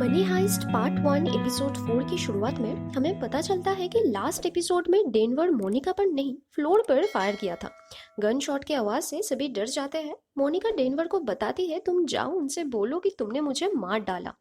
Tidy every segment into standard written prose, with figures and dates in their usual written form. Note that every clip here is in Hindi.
मनी हाइस्ट पार्ट 1 एपिसोड 4 की शुरुआत में हमें पता चलता है कि लास्ट एपिसोड में डेनवर मोनिका पर नहीं फ्लोर पर फायर किया था। गन शॉट की आवाज से सभी डर जाते हैं। मोनिका डेनवर को बताती है, तुम जाओ उनसे बोलो कि तुमने मुझे मार डाला।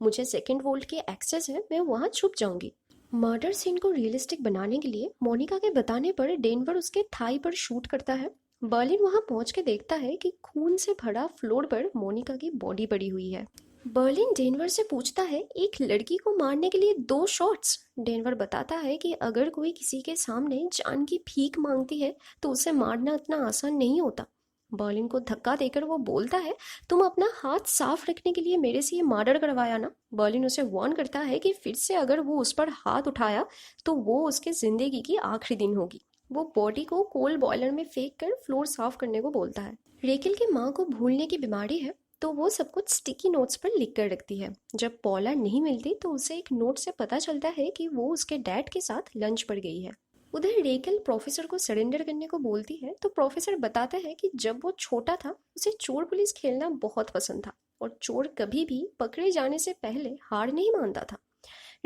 मुझे सेकंड वोल्ट की एक्सेस है, मैं वहां छुप जाऊंगी। मर्डर सीन को रियलिस्टिक बनाने के लिए मोनिका के बताने पर डेनवर उसके थाई पर शूट करता है। बर्लिन वहां पहुंच के देखता है कि खून से भरा फ्लोर पर मोनिका की बॉडी पड़ी हुई है। बर्लिन डेनवर से पूछता है, एक लड़की को मारने के लिए 2 शॉट्स। डेनवर बताता है कि अगर कोई किसी के सामने जान की भीख मांगती है तो उसे मारना इतना आसान नहीं होता। बर्लिन को धक्का देकर वो बोलता है, तुम अपना हाथ साफ रखने के लिए मेरे से ये मर्डर करवाया ना। बर्लिन उसे वार्न करता है कि फिर से अगर वो उस पर हाथ उठाया तो वो उसके जिंदगी की आखिरी दिन होगी। वो बॉडी को कोल बॉयलर में फेंक कर फ्लोर साफ करने को बोलता है। रेकेल की माँ को भूलने की बीमारी है तो वो सब कुछ स्टिकी नोट्स पर लिख कर रखती है। जब पॉला नहीं मिलती तो उसे एक नोट से पता चलता है कि वो उसके डैड के साथ लंच पर गई है। उधर रेकेल प्रोफेसर को सरेंडर करने को बोलती है तो प्रोफेसर बताता है कि जब वो छोटा था उसे चोर पुलिस खेलना बहुत पसंद था और चोर कभी भी पकड़े जाने से पहले हार नहीं मानता था।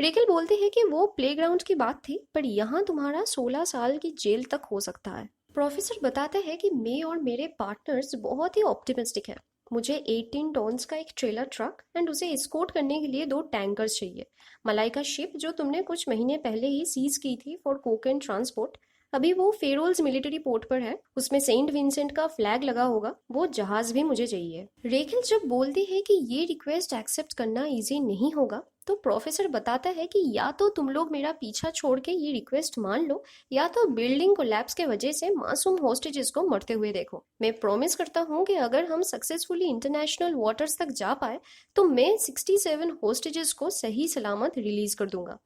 रेकेल बोलती है कि वो प्लेग्राउंड की बात थी, पर यहाँ तुम्हारा 16 साल की जेल तक हो सकता है। प्रोफेसर बताते हैं कि मैं और मेरे पार्टनर्स बहुत ही ऑप्टिमिस्टिक है। मुझे 18 टॉन्स का एक ट्रेलर ट्रक एंड उसे एस्कॉर्ट करने के लिए 2 टैंकर्स चाहिए। मलाइका शिप जो तुमने कुछ महीने पहले ही सीज की थी फॉर कोकेन ट्रांसपोर्ट, अभी वो फेरोल्स मिलिट्री पोर्ट पर है। उसमें सेंट विंसेंट का फ्लैग लगा होगा। वो जहाज भी मुझे चाहिए। रेखिल जब बोलती है कि ये रिक्वेस्ट एक्सेप्ट करना इजी नहीं होगा तो प्रोफेसर बताता है कि या तो तुम लोग मेरा पीछा छोड़ के ये रिक्वेस्ट मान लो या तो बिल्डिंग कोलैप्स के वजह से मासूम होस्टेजेस को मरते हुए देखो। मैं प्रॉमिस करता हूँ कि अगर हम सक्सेसफुली इंटरनेशनल वाटर्स तक जा पाए तो मैं 67 होस्टेजेस को सही सलामत रिलीज कर दूंगा।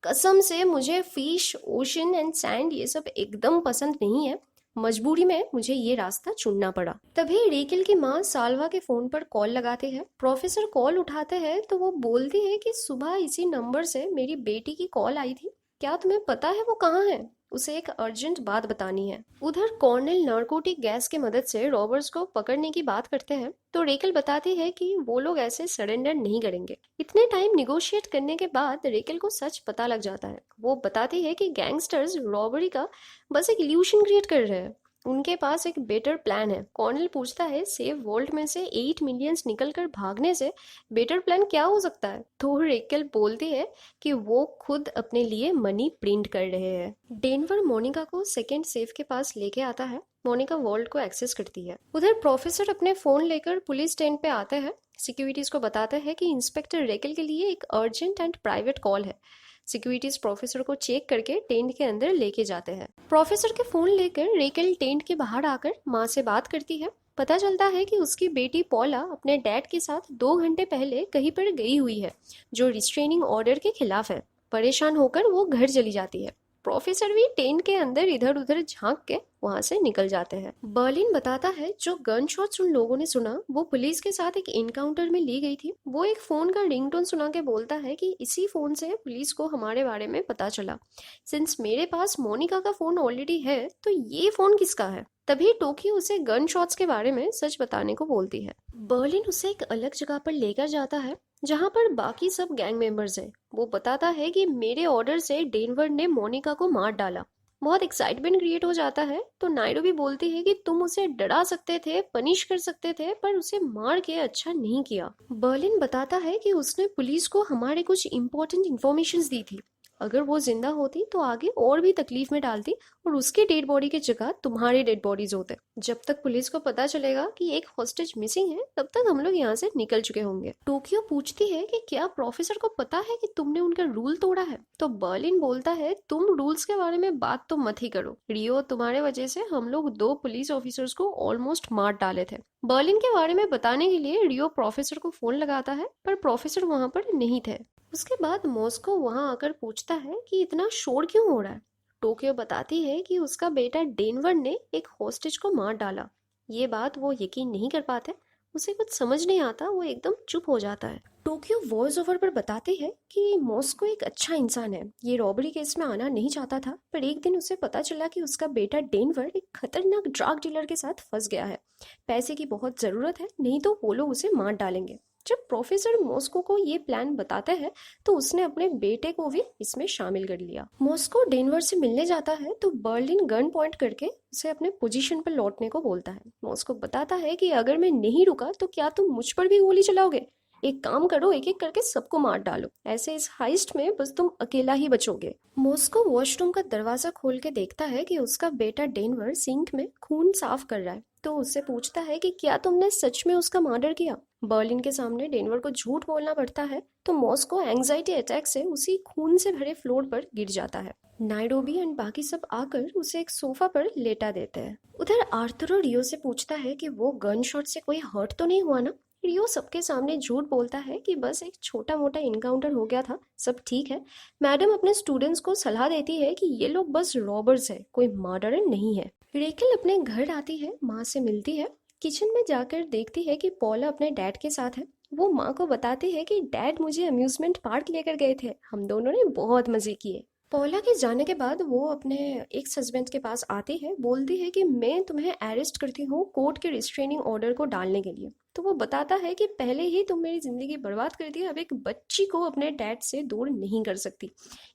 कसम से मुझे फिश, ओशन एंड सैंड ये सब एकदम पसंद नहीं है। मजबूरी में मुझे ये रास्ता चुनना पड़ा। तभी रेकेल की माँ साल्वा के फोन पर कॉल लगाते हैं। प्रोफेसर कॉल उठाते हैं तो वो बोलती है कि सुबह इसी नंबर से मेरी बेटी की कॉल आई थी। क्या तुम्हें पता है वो कहाँ है? उसे एक अर्जेंट बात बतानी है। उधर कॉर्नेल नार्कोटिक गैस की मदद से रॉबर्स को पकड़ने की बात करते हैं तो रेकेल बताती है कि वो लोग ऐसे सरेंडर नहीं करेंगे। इतने टाइम निगोशिएट करने के बाद रेकेल को सच पता लग जाता है। वो बताती है कि गैंगस्टर्स रॉबरी का बस एक इल्यूशन क्रिएट कर रहे हैं। उनके पास एक बेटर प्लान है। कॉर्नेल पूछता है, सेव वॉल्ट में से 8 मिलियंस निकल कर भागने से बेटर प्लान क्या हो सकता है? तो रेकेल बोलती है कि वो खुद अपने लिए मनी प्रिंट कर रहे हैं। डेनवर मोनिका को सेकेंड सेफ के पास लेके आता है। मोनिका वॉल्ट को एक्सेस करती है। उधर प्रोफेसर अपने फोन लेकर पुलिस स्टैंड पे आते हैं। सिक्योरिटीज को बताते हैं कि इंस्पेक्टर रेकेल के लिए एक अर्जेंट एंड प्राइवेट कॉल है। सिक्योरिटीज प्रोफेसर को चेक करके टेंट के अंदर लेके जाते हैं। प्रोफेसर के फोन लेकर रेकेल टेंट के बाहर आकर माँ से बात करती है। पता चलता है कि उसकी बेटी पॉला अपने डैड के साथ 2 घंटे पहले कहीं पर गई हुई है जो रिस्ट्रेनिंग ऑर्डर के खिलाफ है। परेशान होकर वो घर चली जाती है। प्रोफेसर भी टेंट के अंदर इधर उधर झांक के वहां से निकल जाते हैं। बर्लिन बताता है, जो गन शॉट्स उन लोगों ने सुना वो पुलिस के साथ एक एनकाउंटर में ली गई थी। वो एक फोन का रिंगटोन सुना के बोलता है कि इसी फोन से पुलिस को हमारे बारे में पता चला। सिंस मेरे पास मोनिका का फोन ऑलरेडी है तो ये फोन किसका है? तभी टोक्यो उसे गन शॉट्स के बारे में सच बताने को बोलती है। बर्लिन उसे एक अलग जगह पर लेकर जाता है जहां पर बाकी सब गैंग मेंबर्स हैं। वो बताता है कि मेरे ऑर्डर से डेनवर ने मोनिका को मार डाला। बहुत एक्साइटमेंट क्रिएट हो जाता है तो नायरोबी बोलती है कि तुम उसे डरा सकते थे, पनिश कर सकते थे, पर उसे मार के अच्छा नहीं किया। बर्लिन बताता है कि उसने पुलिस को हमारे कुछ इंपॉर्टेंट इंफॉर्मेशन दी थी। अगर वो जिंदा होती तो आगे और भी तकलीफ में डालती और उसकी डेड बॉडी की जगह तुम्हारे डेड बॉडीज होते। जब तक पुलिस को पता चलेगा कि एक हॉस्टेज मिसिंग है तब तक हम लोग यहाँ से निकल चुके होंगे। टोक्यो पूछती है कि क्या प्रोफेसर को पता है कि तुमने उनका रूल तोड़ा है? तो बर्लिन बोलता है, तुम रूल्स के बारे में बात तो मत ही करो रियो, तुम्हारे वजह से हम लोग 2 पुलिस ऑफिसर्स को ऑलमोस्ट मार डाले थे। बर्लिन के बारे में बताने के लिए रियो प्रोफेसर को फोन लगाता है पर प्रोफेसर वहां पर नहीं थे। उसके बाद मॉस्को वहां आकर पूछता है कि इतना शोर क्यों हो रहा है। टोक्यो बताती है कि उसका बेटा डेनवर ने एक हॉस्टेज को मार डाला। ये बात वो यकीन नहीं कर पाते। उसे कुछ समझ नहीं आता, वो एकदम चुप हो जाता है। टोक्यो वॉइस ओवर पर बताते हैं कि मॉस्को एक अच्छा इंसान है। ये रॉबरी केस में आना नहीं चाहता था पर एक दिन उसे पता चला कि उसका बेटा डेनवर एक खतरनाक ड्रग डीलर के साथ फंस गया है। पैसे की बहुत जरूरत है, नहीं तो वो लोग उसे मार डालेंगे। जब प्रोफेसर मॉस्को को ये प्लान बताते हैं तो उसने अपने बेटे को भी इसमें शामिल कर लिया। मॉस्को डेनवर से मिलने जाता है तो बर्लिन गन पॉइंट करके उसे अपने पोजीशन पर लौटने को बोलता है। मॉस्को बताता है कि अगर मैं नहीं रुका तो क्या तुम मुझ पर भी गोली चलाओगे? एक काम करो, एक एक करके सबको मार डालो, ऐसे इस हाइस्ट में बस तुम अकेला ही बचोगे। मॉस्को वॉशरूम का दरवाजा खोल के देखता है कि उसका बेटा डेनवर सिंक में खून साफ कर रहा है, तो उससे पूछता है कि क्या तुमने सच में उसका मर्डर किया? बर्लिन के सामने डेनवर को झूठ बोलना पड़ता है तो मॉस्को एंजाइटी अटैक से उसी खून से भरे फ्लोर पर गिर जाता है। नाइरोबी एंड बाकी सब आकर उसे एक सोफा पर लेटा देते हैं। उधर आर्थुरो रियो से पूछता है कि वो गन शॉट से कोई हर्ट तो नहीं हुआ ना? रियो सबके सामने झूठ बोलता है कि बस एक छोटा मोटा इनकाउंटर हो गया था, सब ठीक है। मैडम अपने स्टूडेंट्स को सलाह देती है कि ये लोग बस रॉबर्स है, कोई मर्डरर नहीं है। रेकल अपने घर आती है, माँ से मिलती है। किचन में जाकर देखती है कि पॉला अपने डैड के साथ है। वो माँ को बताती है कि डैड मुझे अम्यूजमेंट पार्क लेकर गए थे, हम दोनों ने बहुत मजे किए। पॉला के जाने के बाद वो अपने एक्स हस्बैंड के पास आती है, बोलती है कि मैं तुम्हें अरेस्ट करती हूँ कोर्ट के रिस्ट्रेनिंग ऑर्डर को डालने के लिए। तो वो बताता है कि पहले ही तुम मेरी जिंदगी बर्बाद कर दी, अब एक बच्ची को अपने डैड से दूर नहीं कर सकती।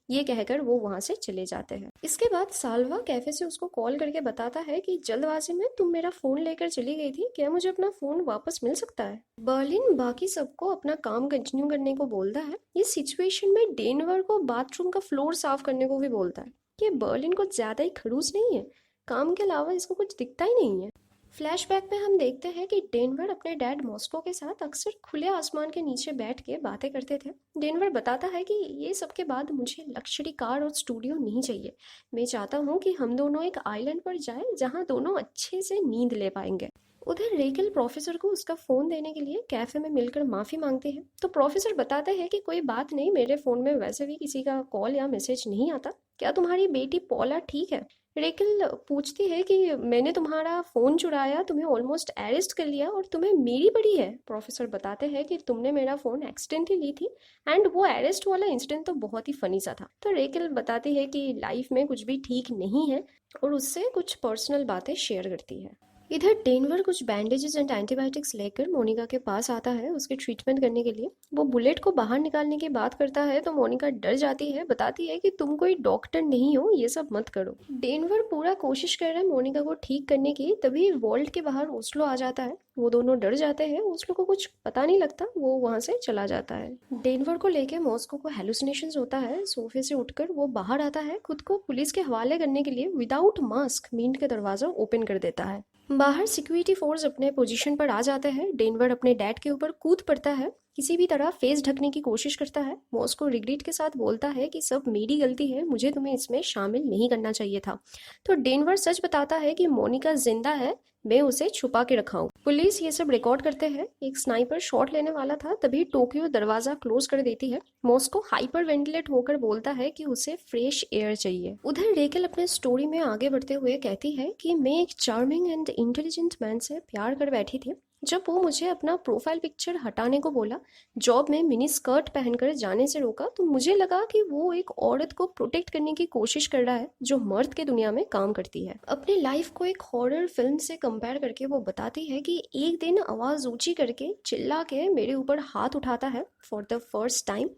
ये कहकर वो वहां से चले जाते हैं। इसके बाद साल्वा कैफे से उसको कॉल करके बताता है कि जल्दबाजी में तुम मेरा फोन लेकर चली गई थी, क्या मुझे अपना फोन वापस मिल सकता है? बर्लिन बाकी सबको अपना काम कंटिन्यू करने को बोलता है। इस सिचुएशन में डेनवर को बाथरूम का फ्लोर साफ करने को भी बोलता है। कि बर्लिन कुछ ज्यादा ही खड़ूस नहीं है, काम के अलावा इसको कुछ दिखता ही नहीं है। फ्लैशबैक में हम देखते हैं कि डेनवर अपने डैड मॉस्को के साथ अक्सर खुले आसमान के नीचे बैठ के बातें करते थे। डेनवर बताता है कि ये सब के बाद मुझे लग्जरी कार और स्टूडियो नहीं चाहिए, मैं चाहता हूँ कि हम दोनों एक आइलैंड पर जाएं जहाँ दोनों अच्छे से नींद ले पाएंगे। उधर रेकल प्रोफेसर को उसका फोन देने के लिए कैफे में मिलकर माफी मांगती है, तो प्रोफेसर बताते हैं कि कोई बात नहीं, मेरे फोन में वैसे भी किसी का कॉल या मैसेज नहीं आता, क्या तुम्हारी बेटी पॉला ठीक है? रेकल पूछती है कि मैंने तुम्हारा फोन चुराया, तुम्हें ऑलमोस्ट अरेस्ट कर लिया और तुम्हें मेरी पड़ी है। प्रोफेसर बताते हैं कि तुमने मेरा फोन एक्सीडेंटली ली थी एंड वो अरेस्ट वाला इंसिडेंट तो बहुत ही फनी सा था। तो रेकल बताती है कि लाइफ में कुछ भी ठीक नहीं है और उससे कुछ पर्सनल बातें शेयर करती है। इधर डेनवर कुछ बैंडेजेस एंड एंटीबायोटिक्स लेकर मोनिका के पास आता है उसके ट्रीटमेंट करने के लिए। वो बुलेट को बाहर निकालने की बात करता है तो मोनिका डर जाती है, बताती है कि तुम कोई डॉक्टर नहीं हो, ये सब मत करो। डेनवर पूरा कोशिश कर रहा है मोनिका को ठीक करने की, तभी वॉल्ट के बाहर ओस्लो आ जाता है। वो दोनों डर जाते हैं, ओस्लो को कुछ पता नहीं लगता, वो वहां से चला जाता है। डेनवर को लेके मॉस्को को हेलुसिनेशंस होता है। सोफे से उठकर वो बाहर आता है, खुद को पुलिस के हवाले करने के लिए विदाउट मास्क मींट का दरवाजा ओपन कर देता है। बाहर सिक्योरिटी फोर्स अपने पोजीशन पर आ जाते हैं। डेनवर अपने डैड के ऊपर कूद पड़ता है, किसी भी तरह फेस ढकने की कोशिश करता है। मॉस्को रिग्रेट के साथ बोलता है कि सब मेरी गलती है, मुझे तुम्हें इसमें शामिल नहीं करना चाहिए था। तो डेनवर सच बताता है कि मोनिका जिंदा है, मैं उसे छुपा के रखा हूँ। पुलिस ये सब रिकॉर्ड करते हैं। एक स्नाइपर शॉट लेने वाला था, तभी टोक्यो दरवाजा क्लोज कर देती है। मॉस्को हाइपर वेंटिलेट होकर बोलता है कि उसे फ्रेश एयर चाहिए। उधर रेकल अपने स्टोरी में आगे बढ़ते हुए कहती है कि मैं एक चार्मिंग एंड इंटेलिजेंट मैन से प्यार कर बैठी थी। जब वो मुझे अपना प्रोफाइल पिक्चर हटाने को बोला, जॉब में मिनी स्कर्ट पहनकर जाने से रोका, तो मुझे लगा कि वो एक औरत को प्रोटेक्ट करने की कोशिश कर रहा है जो मर्द के दुनिया में काम करती है। अपनी लाइफ को एक हॉरर फिल्म से कंपेयर करके वो बताती है कि एक दिन आवाज ऊंची करके चिल्ला के मेरे ऊपर हाथ उठाता है फॉर द फर्स्ट टाइम।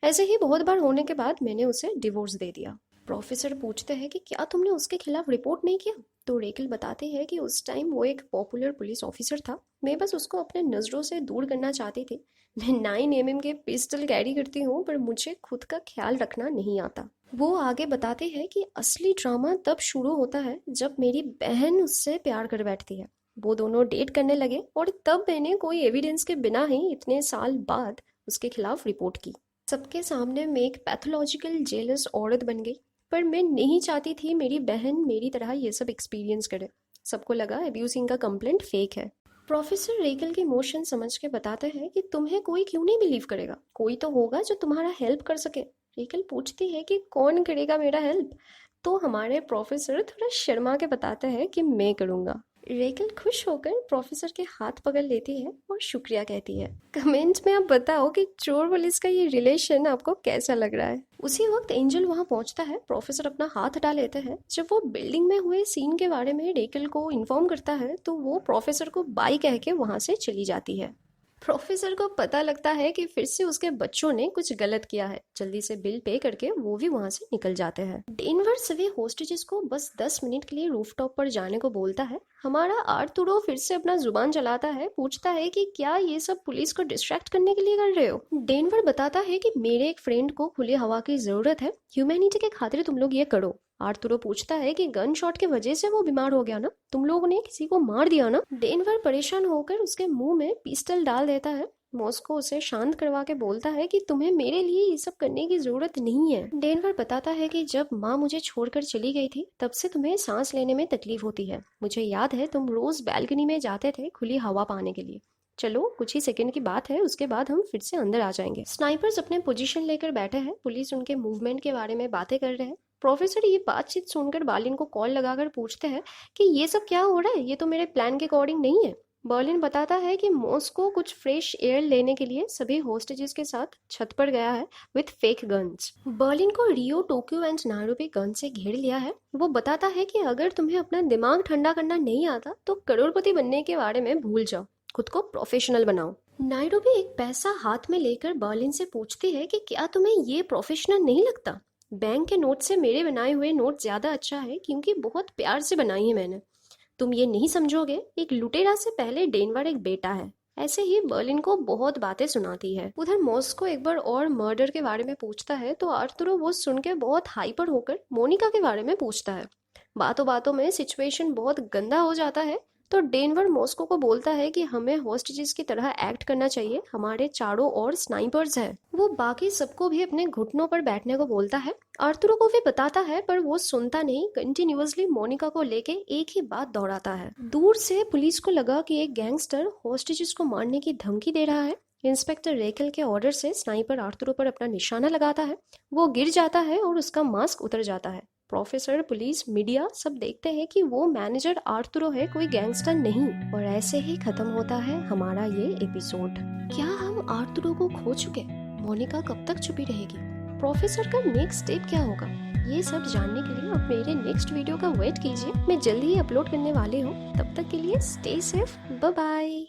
ऐसे ही बहुत बार होने के बाद मैंने उसे डिवोर्स दे दिया। प्रोफेसर पूछते हैं कि क्या तुमने उसके खिलाफ रिपोर्ट नहीं किया? तो रेकल बताती है कि उस टाइम वो एक पॉपुलर पुलिस ऑफिसर था, मैं बस उसको अपने नजरों से दूर करना चाहती थी। मैं 9mm के पिस्टल कैरी करती हूँ पर मुझे खुद का ख्याल रखना नहीं आता। वो आगे बताते हैं कि असली ड्रामा तब शुरू होता है जब मेरी बहन उससे प्यार कर बैठती है। वो दोनों डेट करने लगे और तब मैंने कोई एविडेंस के बिना ही इतने साल बाद उसके खिलाफ रिपोर्ट की। सबके सामने मैं एक पैथोलॉजिकल जेलस औरत बन गई, पर मैं नहीं चाहती थी मेरी बहन मेरी तरह ये सब एक्सपीरियंस करे। सबको लगा अब्यूजिंग का कंप्लेंट फेक है। प्रोफेसर रेकल के इमोशन समझ के बताते हैं कि तुम्हें कोई क्यों नहीं बिलीव करेगा, कोई तो होगा जो तुम्हारा हेल्प कर सके। रेकल पूछती है कि कौन करेगा मेरा हेल्प? तो हमारे प्रोफेसर थोड़ा शर्मा के बताते हैं कि मैं करूँगा। रेकल खुश होकर प्रोफेसर के हाथ पकड़ लेती है और शुक्रिया कहती है। कमेंट में आप बताओ कि चोर पुलिस का ये रिलेशन आपको कैसा लग रहा है। उसी वक्त एंजल वहां पहुंचता है। प्रोफेसर अपना हाथ हटा लेते हैं। जब वो बिल्डिंग में हुए सीन के बारे में रेकल को इन्फॉर्म करता है तो वो प्रोफेसर को बाय कह के वहां से चली जाती है। प्रोफेसर को पता लगता है कि फिर से उसके बच्चों ने कुछ गलत किया है। जल्दी से बिल पे करके वो भी वहां से निकल जाते हैं। डेनवर सभी होस्टेजेस को बस 10 मिनट के लिए रूफटॉप पर जाने को बोलता है। हमारा आर्तुरो फिर से अपना जुबान चलाता है, पूछता है कि क्या ये सब पुलिस को डिस्ट्रैक्ट करने के लिए कर रहे हो। डेनवर बताता है कि मेरे एक फ्रेंड को खुली हवा की जरूरत है, ह्यूमैनिटी के खातिर तुम लोग ये करो। आर्तुरो पूछता है कि गन शॉट की वजह से वो बीमार हो गया ना, तुम लोगों ने किसी को मार दिया ना। डेनवर परेशान होकर उसके मुंह में पिस्टल डाल देता है। मॉस्को उसे शांत करवा के बोलता है कि तुम्हें मेरे लिए ये सब करने की जरूरत नहीं है। डेनवर बताता है कि जब माँ मुझे छोड़कर चली गई थी तब से तुम्हें सांस लेने में तकलीफ होती है। मुझे याद है तुम रोज बैल्कनी में जाते थे खुली हवा पाने के लिए। चलो कुछ ही सेकंड की बात है, उसके बाद हम फिर से अंदर आ जाएंगे। स्नाइपर्स अपने पोजीशन लेकर बैठे हैं, पुलिस उनके मूवमेंट के बारे में बातें कर रहे हैं। प्रोफेसर ये बातचीत सुनकर बार्लिन को कॉल लगाकर पूछते हैं कि ये सब क्या हो रहा है, ये तो मेरे प्लान के अकॉर्डिंग नहीं है। बर्लिन बताता है कि मॉस्को कुछ फ्रेश एयर लेने के लिए सभी होस्टेजेस के साथ छत पर गया है विथ फेक गन्स। बर्लिन को रियो, टोक्यो एंड नायरोबी गन से घेर लिया है। वो बताता है कि अगर तुम्हें अपना दिमाग ठंडा करना नहीं आता तो करोड़पति बनने के बारे में भूल जाओ, खुद को प्रोफेशनल बनाओ। नायरोबी एक पैसा हाथ में लेकर बर्लिन से पूछती है कि क्या तुम्हें ये प्रोफेशनल नहीं लगता? बैंक के नोट से मेरे बनाए हुए नोट ज्यादा अच्छा है, क्योंकि बहुत प्यार से बनाई है मैंने। तुम ये नहीं समझोगे, एक लुटेरा से पहले डेनवर एक बेटा है। ऐसे ही बर्लिन को बहुत बातें सुनाती है। उधर मॉस्को एक बार और मर्डर के बारे में पूछता है तो आर्तुरो वो सुन के बहुत हाइपर होकर मोनिका के बारे में पूछता है। बातों बातों में सिचुएशन बहुत गंदा हो जाता है तो डेनवर मॉस्को को बोलता है कि हमें होस्टेजेस की तरह एक्ट करना चाहिए, हमारे चारों ओर स्नाइपर्स हैं। वो बाकी सबको भी अपने घुटनों पर बैठने को बोलता है। आर्तुरो को भी बताता है पर वो सुनता नहीं, कंटिन्यूअसली मोनिका को लेके एक ही बात दोहराता है। दूर से पुलिस को लगा कि एक गैंगस्टर होस्टेजेस को मारने की धमकी दे रहा है। इंस्पेक्टर रेकल के ऑर्डर से स्नाइपर आर्तुरो पर अपना निशाना लगाता है। वो गिर जाता है और उसका मास्क उतर जाता है। प्रोफेसर, पुलिस, मीडिया सब देखते हैं कि वो मैनेजर आर्तुरो है, कोई गैंगस्टर नहीं। और ऐसे ही खत्म होता है हमारा ये एपिसोड। क्या हम आर्तुरो को खो चुके? मोनिका कब तक छुपी रहेगी? प्रोफेसर का नेक्स्ट स्टेप क्या होगा? ये सब जानने के लिए आप मेरे नेक्स्ट वीडियो का वेट कीजिए, मैं जल्दी ही अपलोड करने वाली हूँ। तब तक के लिए स्टे सेफ, बाय बाय।